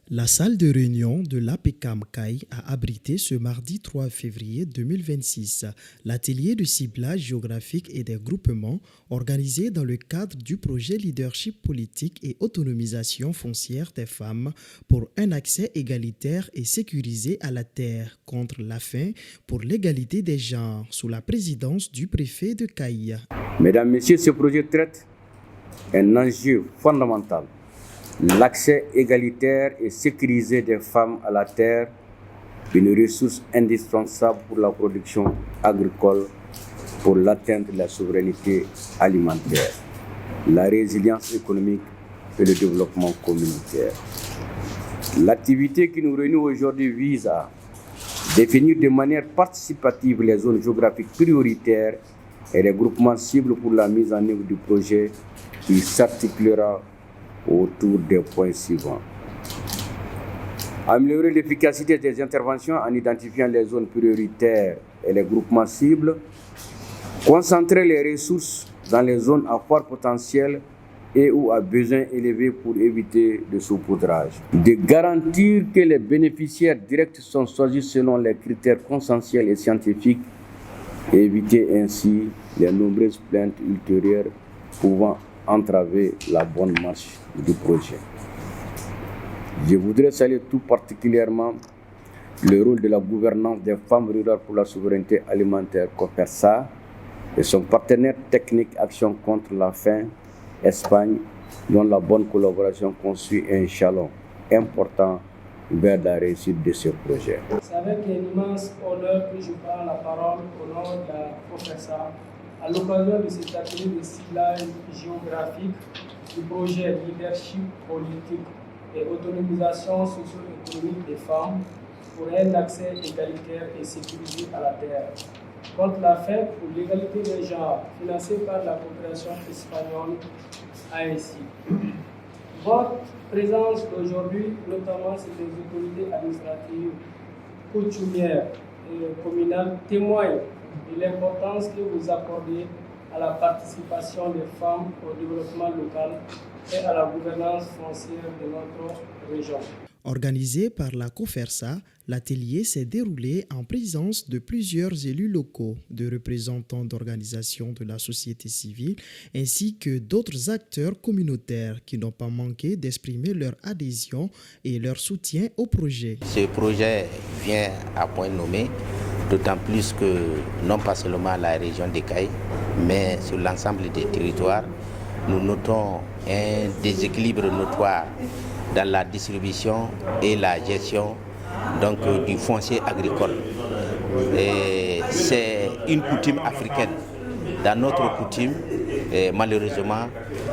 La salle de réunion de l'APECAM CAI a abrité ce mardi 3 février 2026 l'atelier de ciblage géographique et des groupements organisé dans le cadre du projet Leadership politique et autonomisation foncière des femmes pour un accès égalitaire et sécurisé à la terre contre la faim pour l'égalité des genres sous la présidence du préfet de CAI. Mesdames, Messieurs, ce projet traite un enjeu fondamental. L'accès égalitaire et sécurisé des femmes à la terre, une ressource indispensable pour la production agricole, pour l'atteinte de la souveraineté alimentaire, la résilience économique et le développement communautaire. L'activité qui nous réunit aujourd'hui vise à définir de manière participative les zones géographiques prioritaires et les groupements cibles pour la mise en œuvre du projet qui s'articulera autour des points suivants. Améliorer l'efficacité des interventions en identifiant les zones prioritaires et les groupements cibles. Concentrer les ressources dans les zones à fort potentiel et ou à besoins élevés pour éviter le saupoudrage. De garantir que les bénéficiaires directs sont choisis selon les critères consensuels et scientifiques et éviter ainsi les nombreuses plaintes ultérieures pouvant entraver la bonne marche du projet. Je voudrais saluer tout particulièrement le rôle de la gouvernance des femmes rurales pour la souveraineté alimentaire COPERSA et son partenaire technique Action contre la faim, Espagne, dont la bonne collaboration construit un jalon important vers la réussite de ce projet. C'est avec un immense honneur que je prends la parole au nom de la COPERSA à l'occasion de cet atelier de ciblage géographique du projet Leadership politique et autonomisation socio-économique des femmes pour un accès égalitaire et sécurisé à la terre, contre la faim pour l'égalité des genres, financé par la coopération espagnole AECI. Votre présence aujourd'hui, notamment sur les autorités administratives, coutumières et communales, témoigne de l'importance que vous accordez à la participation des femmes au développement local et à la gouvernance foncière de notre région. Organisé par la COFERSA, l'atelier s'est déroulé en présence de plusieurs élus locaux, de représentants d'organisations de la société civile, ainsi que d'autres acteurs communautaires qui n'ont pas manqué d'exprimer leur adhésion et leur soutien au projet. Ce projet vient à point nommé, d'autant plus que non pas seulement la région de CAI, mais sur l'ensemble des territoires, nous notons un déséquilibre notoire dans la distribution et la gestion du foncier agricole. Et c'est une coutume africaine. Dans notre coutume, malheureusement,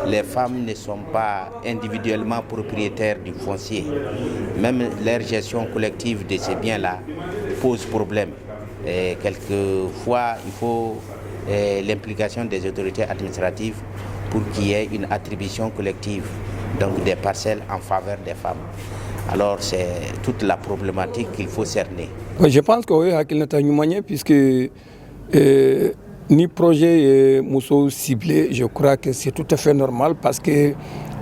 les femmes ne sont pas individuellement propriétaires du foncier. Même leur gestion collective de ces biens-là pose problème. Et quelquefois, il faut l'implication des autorités administratives pour qu'il y ait une attribution collective des parcelles en faveur des femmes. Alors c'est toute la problématique qu'il faut cerner. Je pense que oui, puisque ni projet Mousso ciblé, je crois que c'est tout à fait normal parce que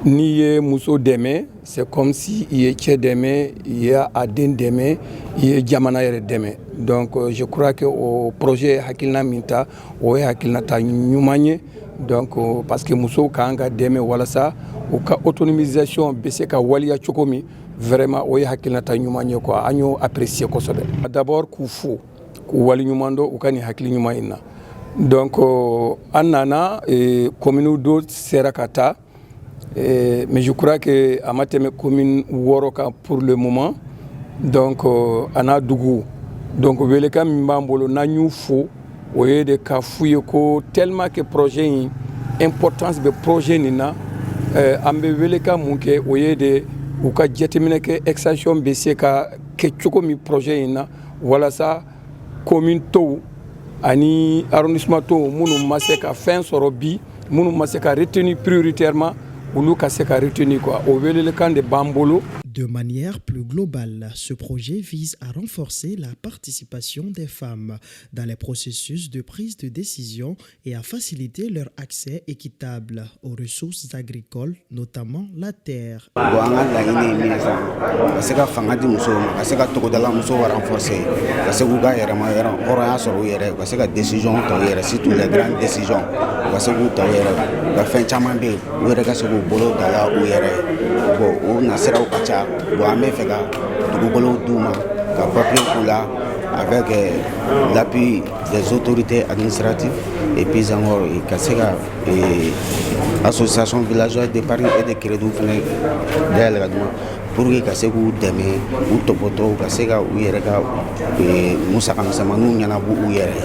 ni Mousso demain, c'est comme si il y a demain, il y a Aden demain, il y a Djamana demain. Donc je crois que au projet Hakilna Minta, oui Hakilna ta Nyumanye, donc parce que Mousso Kanga demain voilà ça, ou ka autonomisation Beseka Walia Chokomi, vraiment oui Hakilna ta Nyumanye quoi, agno apprécié kosobe. D'abord Koufou, Wali Nyumando ou Kani Hakili Nyumaina. Donc Anana et commune d'autres Serakata. Mais je crois que à Mateme commune Woroka pour le moment, donc Ana Dougou, donc Veleka Mbambolo Nanyu Fo, oye de Kafuyoko tellement que projet importance de projet nina, ambe Veleka Munke oye de uka jetemine que extension BC ka que chokomi projet ina, voilà ça commune to ani arrondissement to munu maseka fin sorobi munu maseka retenu prioritairement. Au lieu de retenu quoi, au lieu de Bambolo. De manière plus globale, ce projet vise à renforcer la participation des femmes dans les processus de prise de décision et à faciliter leur accès équitable aux ressources agricoles, notamment la terre. Avec l'appui des autorités administratives et puis encore l'association villageoise de Paris et de Crédou pour que se ku deme u topoto ka se ka u yɛrɛ ka musaka misɛnmaninw ɲɛnabɔ u yɛrɛ